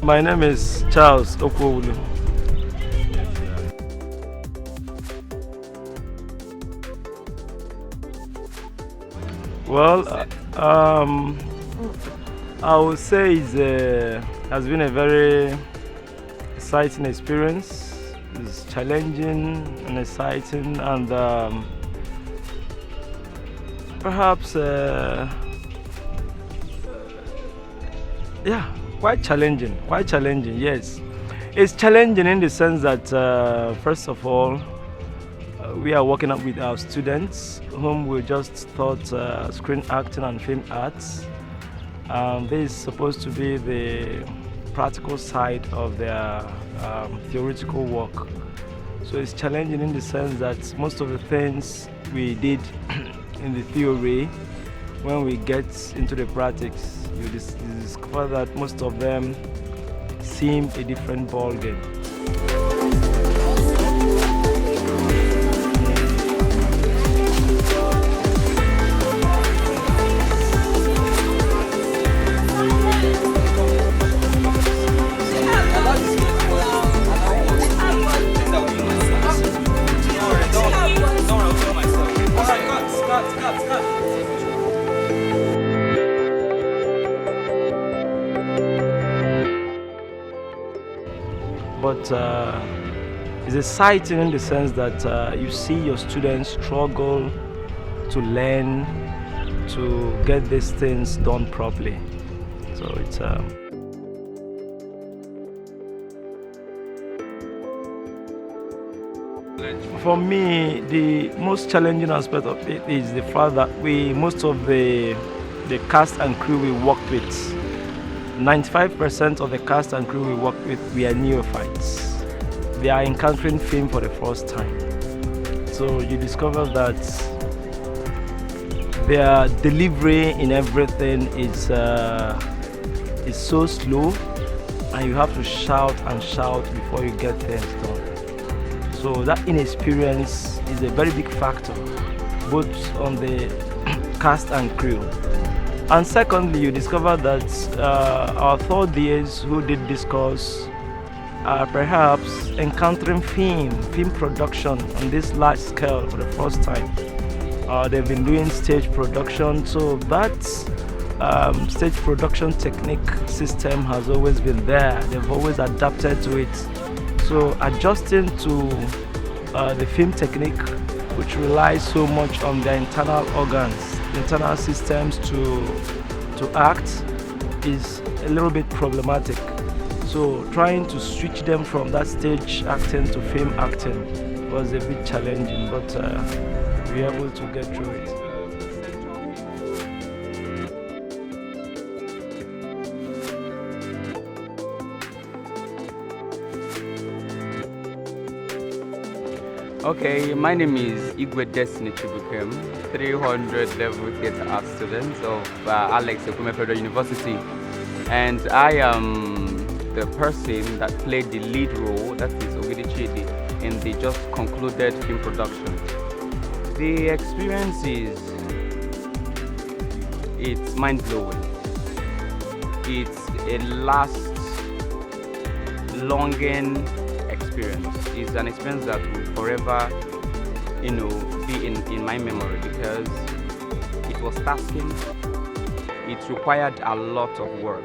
My name is Charles Okwolu. Well, I would say has been a very exciting experience. It's challenging and exciting, and perhaps, yeah, quite challenging. Quite challenging, yes. It's challenging in the sense that, first of all, we are working up with our students whom we just taught screen acting and film arts. This is supposed to be the practical side of their theoretical work. So it's challenging in the sense that most of the things we did in the theory, when we get into the practice, you discover that most of them seem a different ball game. But it's exciting in the sense that you see your students struggle to learn to get these things done properly. So it's for me, the most challenging aspect of it is the fact that most of the cast and crew we worked with, 95% of the cast and crew we work with, we are neophytes. They are encountering film for the first time. So you discover that their delivery in everything is so slow, and you have to shout and shout before you get things done. So that inexperience is a very big factor, both on the cast and crew. And secondly, you discover that our third years who did this course are perhaps encountering film production on this large scale for the first time. They've been doing stage production, so that stage production technique system has always been there. They've always adapted to it. So adjusting to the film technique, which relies so much on their internal organs, internal systems to act, is a little bit problematic. So trying to switch them from that stage acting to film acting was a bit challenging, but we were able to get through it. Okay, my name is Igwe Destiny Chibukem, 300 level theatre art student of Alex Ekume Federal University, and I am the person that played the lead role, that is Ogidi Chidi, in the just concluded film production. The experience it's mind-blowing. It's a last longing experience. It's an experience that will forever, be in my memory, because it was tasking. It required a lot of work.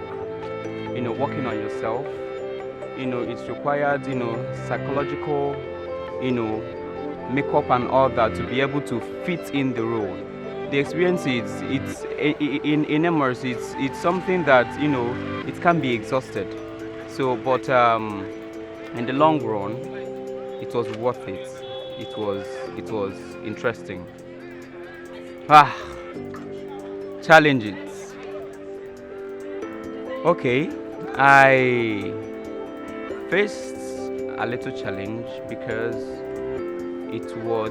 Working on yourself. It's required, psychological, makeup and all that to be able to fit in the role. The experience it's in immerse. It's something that it can be exhausted. So, but in the long run, it was worth it. It was interesting. Challenges. Okay, I faced a little challenge because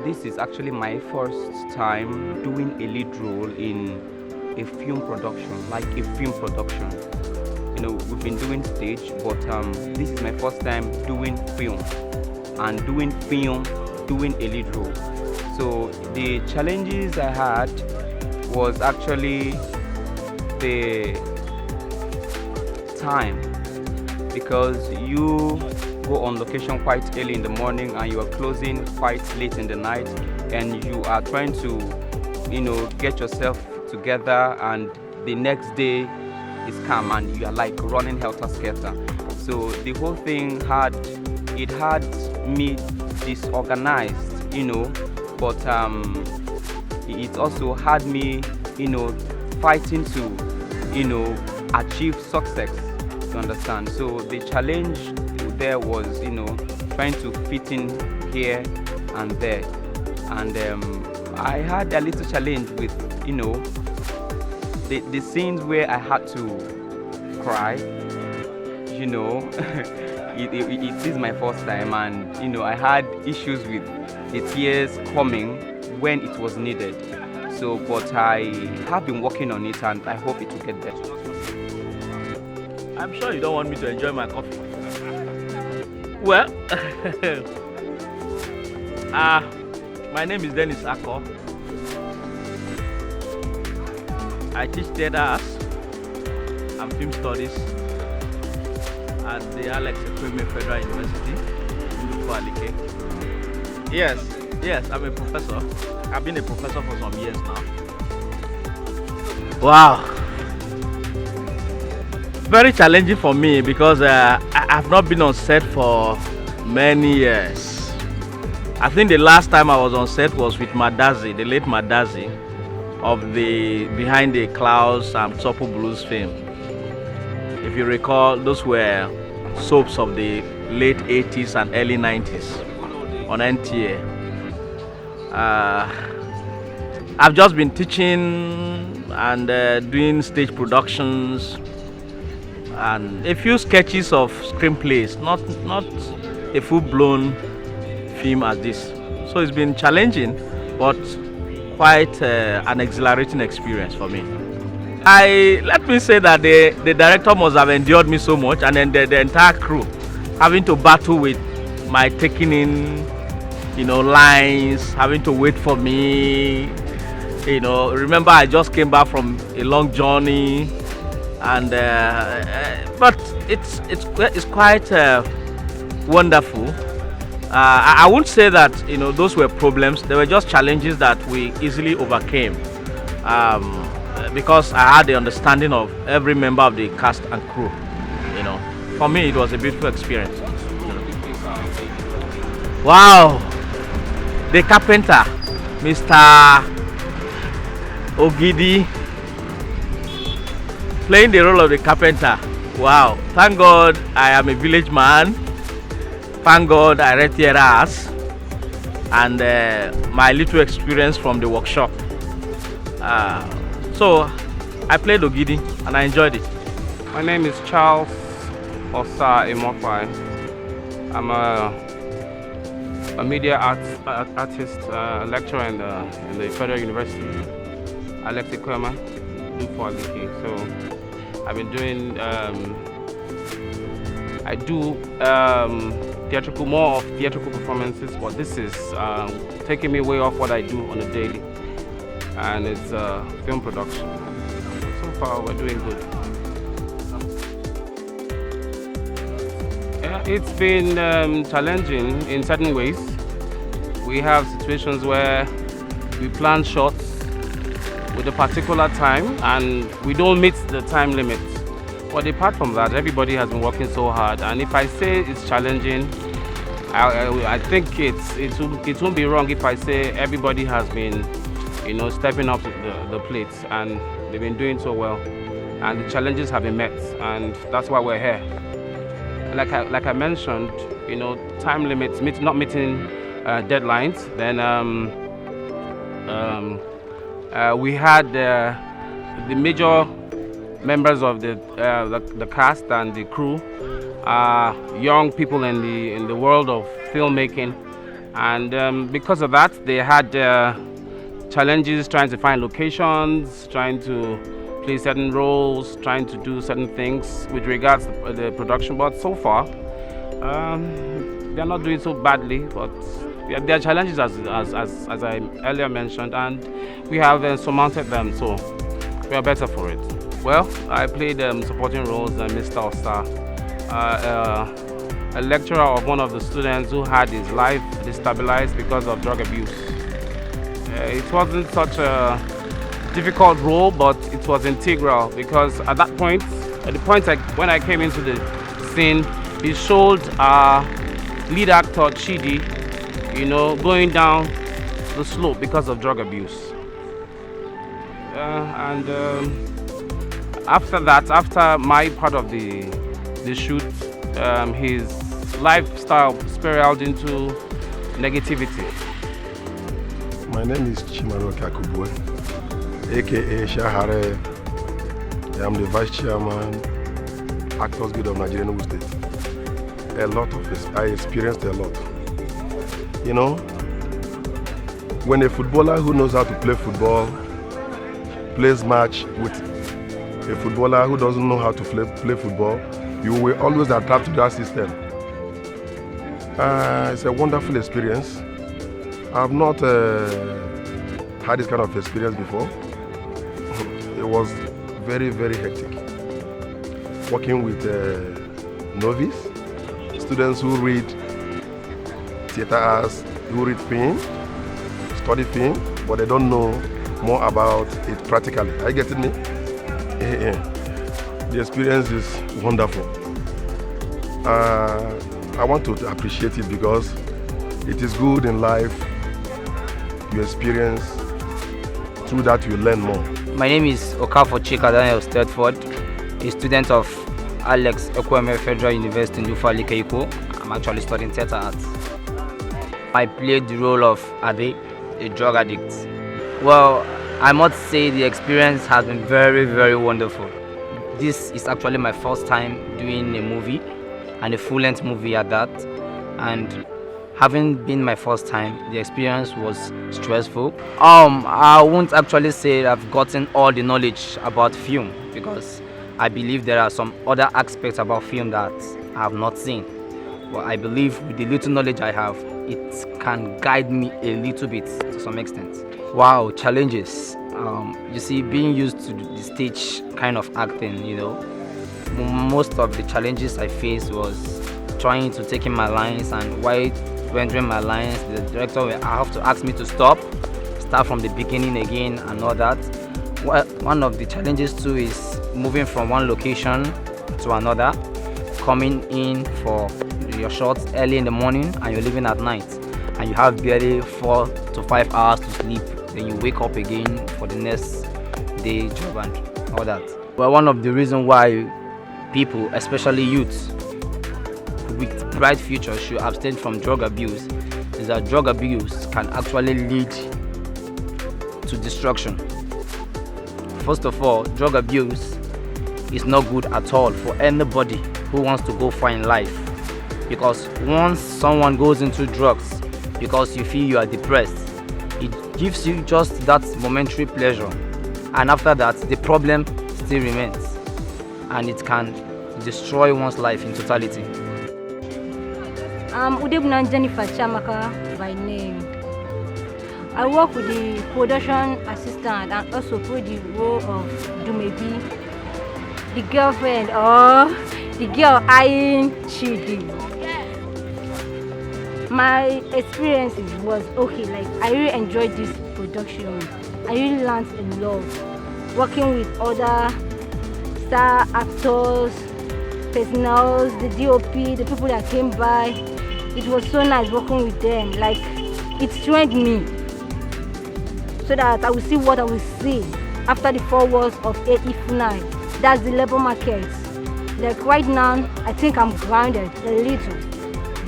this is actually my first time doing a lead role in a film production, like a film production. We've been doing stage, but this is my first time doing film, and doing a lead role. So the challenges I had was actually the time. because you go on location quite early in the morning and you are closing quite late in the night, and you are trying to, get yourself together, and the next day is calm and you are like running helter skelter. So the whole thing had me disorganized, but it also had me, fighting to, achieve success. You understand? So the challenge there was, trying to fit in here and there, and I had a little challenge with, the scenes where I had to cry. It is my first time, and I had issues with the tears coming when it was needed. So, but I have been working on it, and I hope it will get better. I'm sure you don't want me to enjoy my coffee. Well, my name is Dennis Ako. I teach theatre arts and film studies at the Alex Ekweme Federal University, Alike. Yes, I'm a professor. I've been a professor for some years now. Wow. Very challenging for me because I've not been on set for many years. I think the last time I was on set was with Madazi, the late Madazi, of the Behind the Clouds and Tsopo Blues fame. If you recall, those were soaps of the late 80s and early 90s on NTA. I've just been teaching and doing stage productions and a few sketches of screenplays, not a full-blown film as this. So it's been challenging, but quite an exhilarating experience for me. Let me say that the director must have endured me so much, and then the entire crew having to battle with my taking in, lines, having to wait for me. Remember I just came back from a long journey, and but it's quite wonderful. I won't say that those were problems. They were just challenges that we easily overcame, because I had the understanding of every member of the cast and crew. For me, it was a beautiful experience. Wow, the carpenter, Mr. Ogidi, playing the role of the carpenter. Wow, thank God I am a village man. Thank God I read theatre arts and my little experience from the workshop. So I played Ogidi and I enjoyed it. My name is Charles Osa Imofai. I'm a media artist, lecturer in the Federal University, Alex Ekweme, Alike. So I've been doing, I do more of theatrical performances, but this is taking me way off what I do on a daily, and it's film production. So far, we're doing good. Yeah, it's been challenging in certain ways. We have situations where we plan shots with a particular time and we don't meet the time limit. But apart from that, everybody has been working so hard, and if I say it's challenging, I think it won't be wrong if I say everybody has been, stepping up to the plates, and they've been doing so well, and the challenges have been met, and that's why we're here. Like I mentioned, time limits, not meeting deadlines. Then we had the major members of the cast and the crew, young people in the world of filmmaking, and because of that, they had challenges trying to find locations, trying to play certain roles, trying to do certain things with regards to the production. But so far, they're not doing so badly. But there are challenges, as I earlier mentioned, and we have surmounted them, so we are better for it. Well, I played supporting roles, Mr. Osa, a lecturer of one of the students who had his life destabilized because of drug abuse. It wasn't such a difficult role, but it was integral because at that point, at the point when I came into the scene, he showed our lead actor Chidi, going down the slope because of drug abuse. After that, after my part of the shoot, his lifestyle spiraled into negativity. My name is Chimaro Kakubwe, aka Shahare. I am the Vice Chairman, Actors Guild of Nigeria Enugu State. I experienced a lot. When a footballer who knows how to play football plays match with a footballer who doesn't know how to play football, you will always adapt to that system. It's a wonderful experience. I've not had this kind of experience before. It was very, very hectic. Working with novice, students who read theater arts, who read film, study film, but they don't know more about it practically. Are you getting me? The experience is wonderful. I want to appreciate it because it is good in life. You experience, through that you learn more. My name is Okafo Chika Daniel Stetford, a student of Alex Ekweme Federal University in Ufali Keiko. I'm actually studying theater arts. I played the role of Ade, a drug addict. Well, I must say the experience has been very, very wonderful. This is actually my first time doing a movie, and a full-length movie at that. And having been my first time, the experience was stressful. I won't actually say I've gotten all the knowledge about film because I believe there are some other aspects about film that I have not seen. But I believe with the little knowledge I have, it can guide me a little bit to some extent. Wow, challenges. You see, being used to the stage kind of acting, most of the challenges I faced was trying to take in my lines, and while rendering my lines, the director will have to ask me to start from the beginning again and all that. One of the challenges too is moving from one location to another, coming in for your shots early in the morning and you're leaving at night, and you have barely 4 to 5 hours to sleep. Then you wake up again for the next day job and all that. Well, one of the reasons why people, especially youths with bright futures, should abstain from drug abuse is that drug abuse can actually lead to destruction. First of all, drug abuse is not good at all for anybody who wants to go far in life, because once someone goes into drugs because you feel you are depressed, it gives you just that momentary pleasure, and after that the problem still remains, and it can destroy one's life in totality. I'm Udebuna Jennifer Chamaka by name. I work with the production assistant and also play the role of Dumebi, the girlfriend or the girl eyeing Chidi. My experiences was okay. Like, I really enjoyed this production. I really learned a lot. Working with other star actors, personals, the DOP, the people that came by. It was so nice working with them. Like, it strengthened me so that I will see what I will see after the 4 walls of AE9. That's the labor market. Like, right now, I think I'm grounded a little.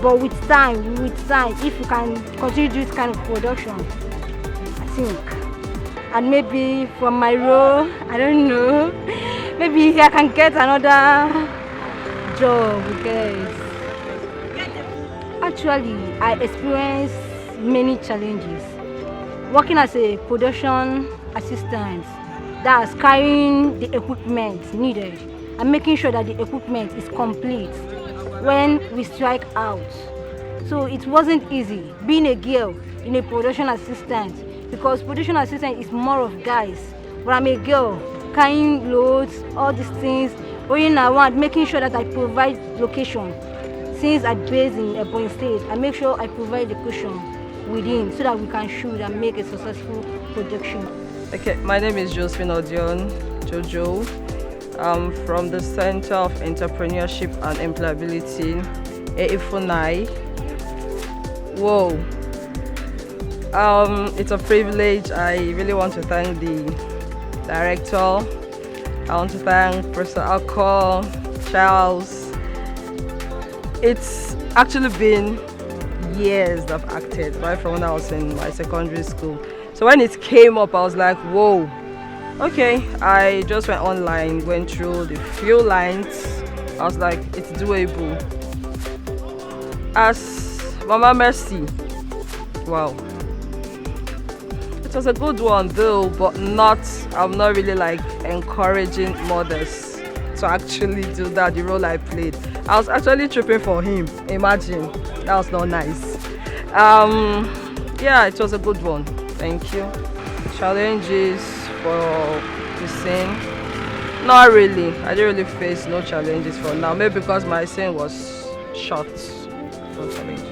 But with time, if you can continue this kind of production, I think, and maybe from my role, I don't know, maybe I can get another job with guys. Actually, I experienced many challenges. Working as a production assistant, that's carrying the equipment needed and making sure that the equipment is complete when we strike out. So it wasn't easy being a girl in a production assistant, because production assistant is more of guys, but I'm a girl carrying loads, all these things, Going around, making sure that I provide location. Since I base in Ebonyi State, I make sure I provide location within so that we can shoot and make a successful production. Okay, my name is Josephine Odion Jojo. I'm from the Center of Entrepreneurship and Employability, AIFUNAI. Whoa. It's a privilege. I really want to thank the director. I want to thank Professor Alco, Charles. It's actually been years that I've acted, right from when I was in my secondary school. So when it came up, I was like, whoa. Okay, I just went online, went through the few lines. I was like, it's doable. As Mama Mercy, wow. It was a good one though, but I'm not really like encouraging mothers to actually do that, the role I played. I was actually tripping for him, imagine. That was not nice. Yeah, it was a good one, thank you. Challenges for the scene? Not really. I didn't really face no challenges for now. Maybe because my scene was short. No challenges.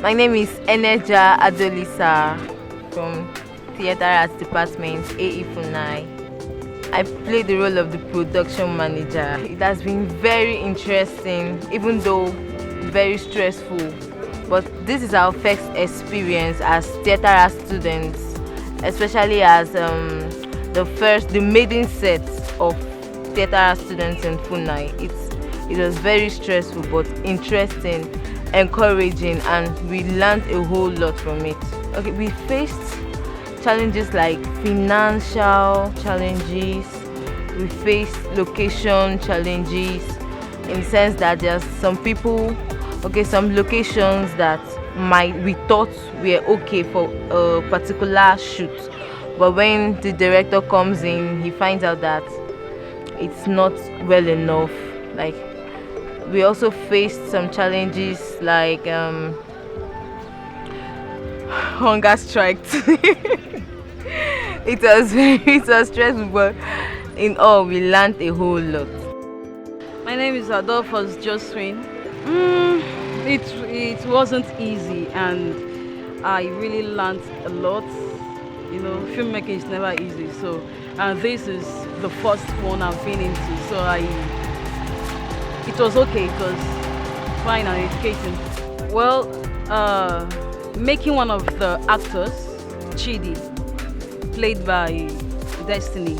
My name is Eneja Adolisa from Theatre Arts Department, AIFUNAI. I played the role of the production manager. It has been very interesting, even though very stressful. But this is our first experience as theatre arts students, especially as the maiden set of theatre arts students in FUNAI. It was very stressful but interesting, encouraging, and we learned a whole lot from it. Okay, we faced challenges like financial challenges, we faced location challenges, in the sense that there's some locations that we thought were okay for a particular shoot, but when the director comes in, he finds out that it's not well enough. Like, we also faced some challenges like hunger strikes. It was stressful, but in all, we learned a whole lot. My name is Adolphus Josephine. It wasn't easy, and I really learned a lot. You know, filmmaking is never easy. So, and this is the first one I've been into. So it was okay. It was fine and educating. Well, making one of the actors, Chidi, played by Destiny,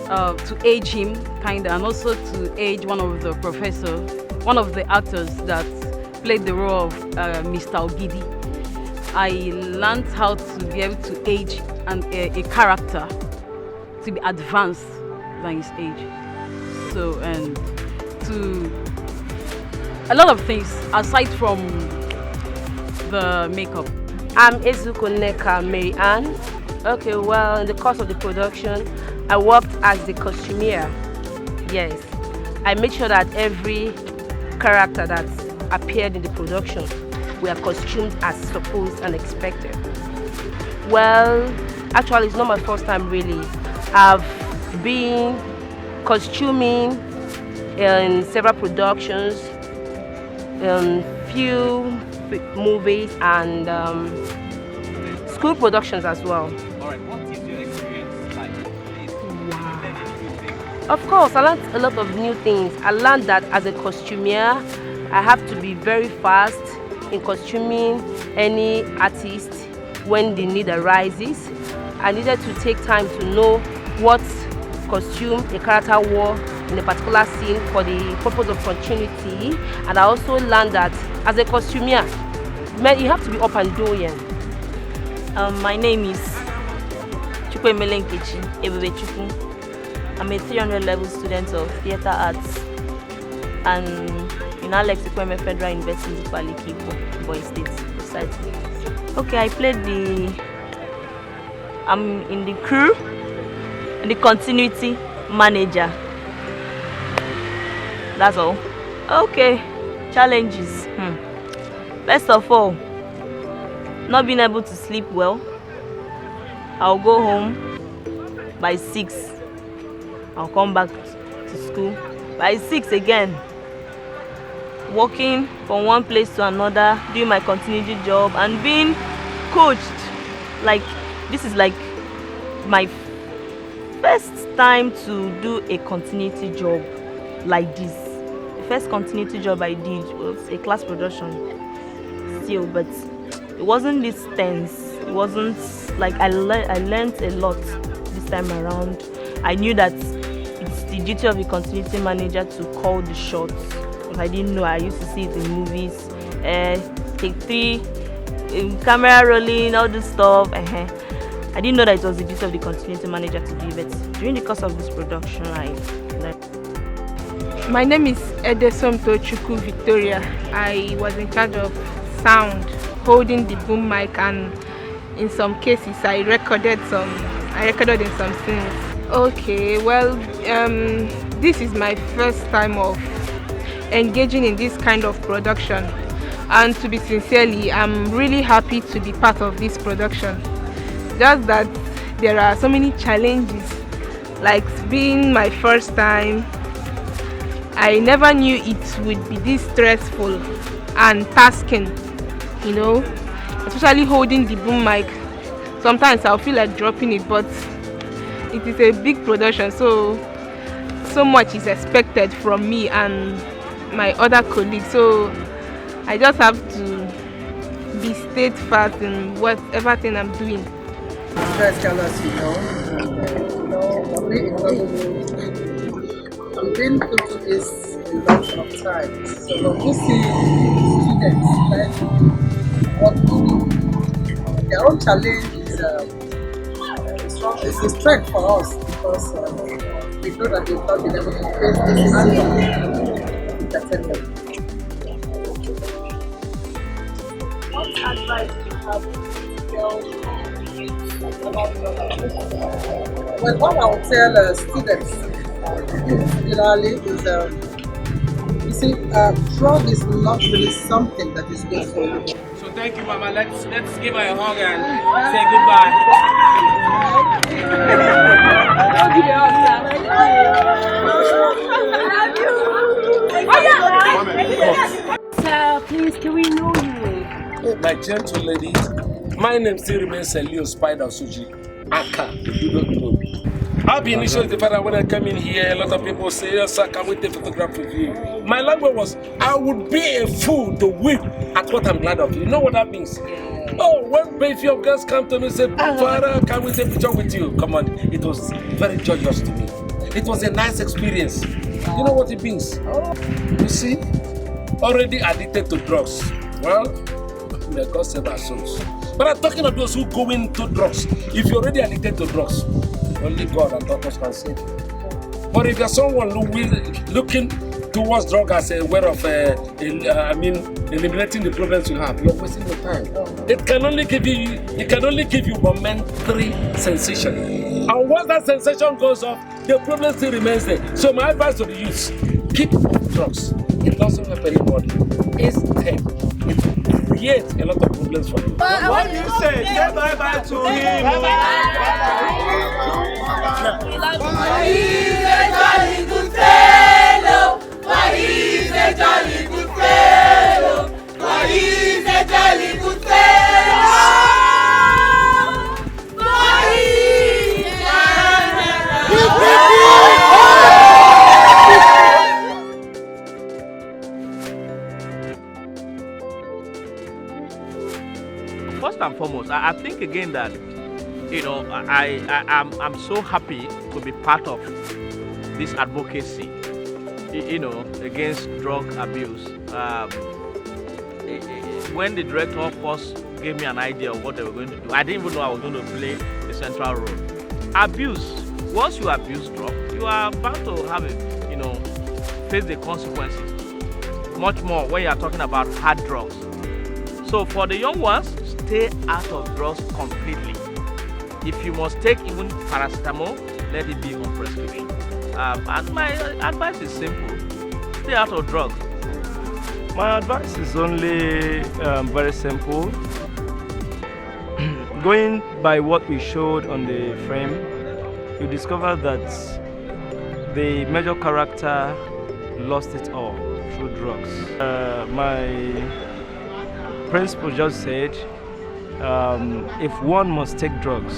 to age him kinda, and also to age one of the actors that played the role of Mr. Ogidi. I learned how to be able to age a character to be advanced than his age. So, and to a lot of things aside from the makeup. I'm Ezuko Neka Mary Ann. Okay, well, in the course of the production, I worked as the costumier. Yes, I made sure that every character that appeared in the production were costumed as supposed and expected. Well, actually, it's not my first time really. I've been costuming in several productions, in few movies and school productions as well. Alright, what is your experience like? Wow. Of course, I learned a lot of new things. I learned that as a costumier, I have to be very fast in costuming any artist when the need arises. I needed to take time to know what costume a character wore in a particular scene for the purpose of continuity. And I also learned that as a costumier, you have to be up and doing. My name is Chukwemele Nkechi Ebubechukwu. I'm a 300 level student of theatre arts and in Alex Ekwueme Federal University in Ikwo, Ebonyi State. Precisely. Okay, I'm in the crew and the continuity manager. That's all. Okay, challenges. First of all, not being able to sleep well. I'll go home by 6. I'll come back to school. By 6 again, walking from one place to another, doing my continuity job and being coached. Like, this is like my first time to do a continuity job like this. The first continuity job I did was a class production still, but it wasn't this tense. It wasn't like I learned a lot this time around. I knew that it's the duty of a continuity manager to call the shots. I didn't know. I used to see it in movies. Take 3, camera rolling, all this stuff. I didn't know that it was the duty of the continuity manager to do it. During the course of this production, I learned. My name is Edesom Tochukwu Victoria. I was in charge of sound, holding the boom mic, and in some cases I recorded in some scenes. Okay, well, this is my first time of engaging in this kind of production, and to be sincerely, I'm really happy to be part of this production. Just that there are so many challenges, like being my first time. I never knew it would be this stressful and tasking, you know, especially holding the boom mic. Sometimes I'll feel like dropping it, but it is a big production, so much is expected from me and my other colleagues, so I just have to be steadfast in whatever thing I'm doing. First colors, we've been through this a lot of times, so when we see students working, their own challenge is a strength for us, because we know that they've not been able to face this entertainment. What advice do you have to tell about your Well, what I would tell students, particularly, is you see, drug is not really something that is good for you. So thank you, Mama. Let's give her a hug and say goodbye. Sir, please, can we know you? My gentle ladies, my name still remains Leo Spider Suji. Aka, you don't know. I'll be initially the father when I come in here. A lot of people say, yes, sir, can we take a photograph with you? My language was, I would be a fool to weep at what I'm glad of. You know what that means? Oh, when a few girls come to me and say, Father, can we take a picture with you? Come on, it was very joyous to me. It was a nice experience. You know what it means? You see, already addicted to drugs. Well, may God save our souls. But I'm talking of those who go into drugs. If you're already addicted to drugs, only God and doctors can save you. But if you're someone looking towards drug as a way of, eliminating the problems you have, you're wasting your time. It can only give you momentary sensation. And once that sensation goes off, the problem still remains there. So my advice to the youth: keep drugs. It doesn't help anybody. Instead, it creates a lot of problems for you. What do you say? Say bye-bye to him. He's a jolly good fellow. He's a jolly good fellow. He's a jolly good fellow. First and foremost, I think again that, you know, I'm so happy to be part of this advocacy, you know, against drug abuse. When the director first gave me an idea of what they were going to do, I didn't even know I was going to play the central role. Abuse. Once you abuse drug, you are bound to have it, you know, face the consequences. Much more when you are talking about hard drugs. So for the young ones, stay out of drugs completely. If you must take even paracetamol, let it be on prescription. And my advice is simple: stay out of drugs. My advice is only very simple. Going by what we showed on the frame, you discover that the major character lost it all through drugs. My principal just said, if one must take drugs,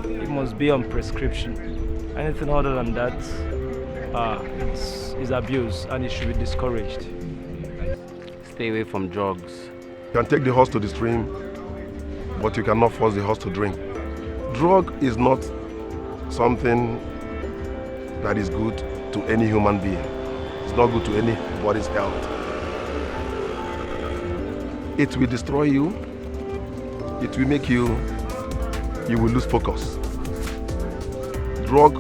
it must be on prescription. Anything other than that is abuse, and it should be discouraged. Stay away from drugs. You can take the horse to the stream, but you cannot force the horse to drink. Drug is not something that is good to any human being. It's not good to anybody's health. It will destroy you. It will make you will lose focus. Drug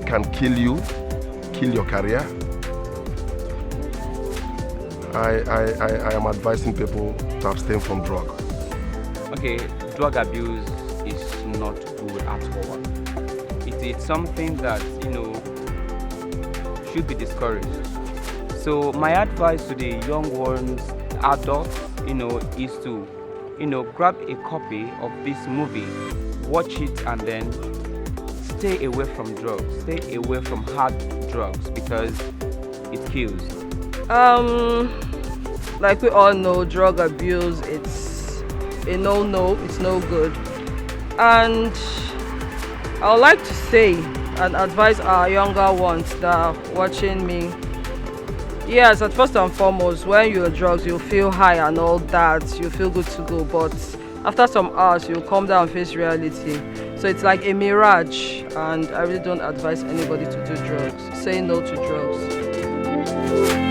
can kill you, kill your career. I am advising people to abstain from drug. Okay, drug abuse is not good at all. It's something that, should be discouraged. So my advice to the young ones, adults, is to, grab a copy of this movie, watch it, and then stay away from drugs. Stay away from hard drugs because it kills. Like we all know, drug abuse, it's a no-no, it's no good. And I would like to say and advise our younger ones that are watching me. Yes, at first and foremost, when you're on drugs, you feel high and all that, you feel good to go, but after some hours, you'll come down and face reality. So it's like a mirage, and I really don't advise anybody to do drugs. Say no to drugs.